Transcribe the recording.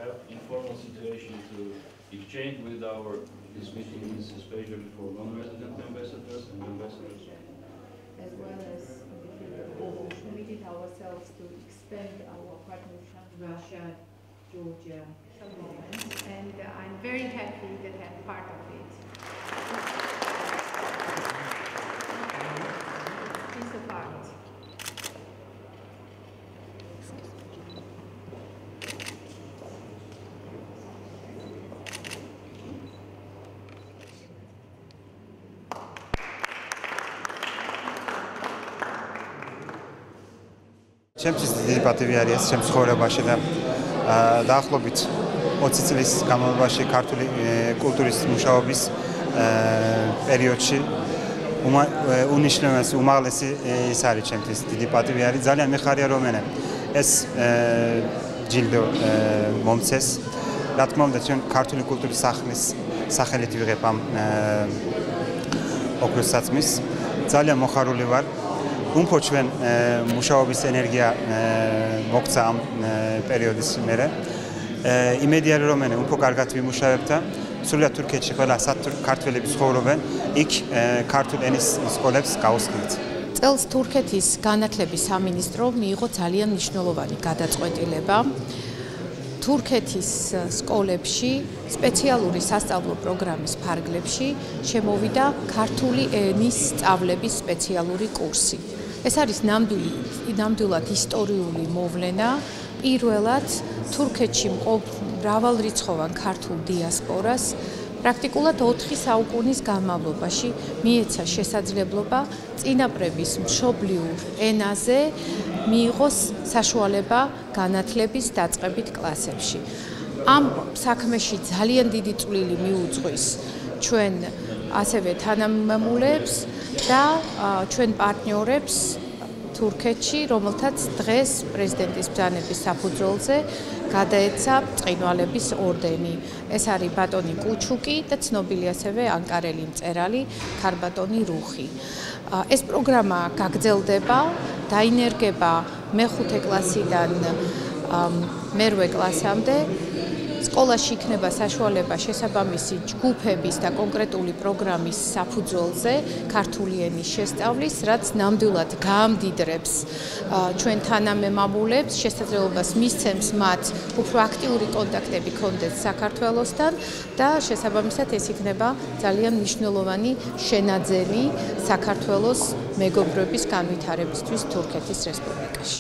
have informal situation to exchange with this meeting is especially for non-resident ambassadors and ambassadors. As well as we committed ourselves to expand our partnership with Russia, Georgia, and I'm very happy that I'm part of it. Piece of art. ჩემთვის დიდი პატივი არის ჩემს ცხოვრებაში და დაახლოებით 20 წლის განმავლობაში ქართული კულტურის მუშაობის პერიოდში უნიშნელესი უმაღლესი ის არის ჩემთვის დიდი პატივი არის ძალიან მიხარია რომ ეს ჯილდო მომცეს რა თქმა უნდა ჩვენ ქართული კულტურის სახლის სახელით ვიღებ ამ ოქროს საწმის ძალიან მოხარული ვარ Umpo ჩვენ მუშაობის ენერგია მოგცა ამ პერიოდის მერე. იმედი არის რომ უმპო კარგად ვიმუშავებ და სულად თურქეთში ყველა ქართველები ცხოვრობენ, იქ ქართულ ენის სკოლებს გავუსწრებთ. წელს თურქეთის განათლების სამინისტრო მიიღო ძალიან მნიშვნელოვანი გადაწყვეტილება. თურქეთის სკოლებში სპეციალური სასწავლო პროგრამის ფარგლებში შემოვიდა ქართული ენის სწავლების სპეციალური კურსი. ეს არის ნამდვილად ისტორიული მოვლენა. პირველად თურქეთში მყოფ მრავალრიცხოვან ქართულ დიასპორას პრაქტიკულად 4 საუკუნის განმავლობაში მიეცა შესაძლებლობა წინაპრების მშობლიურ ენაზე მიიღოს საშუალება განათლების დაწყებით კლასებში. ამ საქმეში ძალიან დიდი წვლილი მიუძღვის ჩვენ ასევე თანამემამულეებს და ჩვენ პარტნიორებს თურქეთში, რომელთაც დღეს პრეზიდენტის ბრძანების საფუძველზე გადაეცა ბრწყინვალების ორდენი. ეს არის ბატონი კუჩუკი და ცნობილი ასევე ანკარელი მწერალი ქარბატონი რუხი. ეს პროგრამა გაგრძელდება, დაინერგება მე-5 კლასიდან მე-8 კლასამდე. სკოლაში იქნება საშუალება შესაბამისი ჯგუფების და კონკრეტული პროგრამის საფუძველზე ქართული ენის შესწავლის, რაც ნამდვილად გაამდიდრებს ჩვენ თანამემამულეებს, შესაძლებლობას მისცემს მათ უფრო აქტიური კონტაქტები კონდეს საქართველოსთან და შესაბამისად ეს იქნება ძალიან მნიშვნელოვანი შენაძენი საქართველოს მეგობრობის განვითარებისთვის თურქეთის რესპუბლიკაში.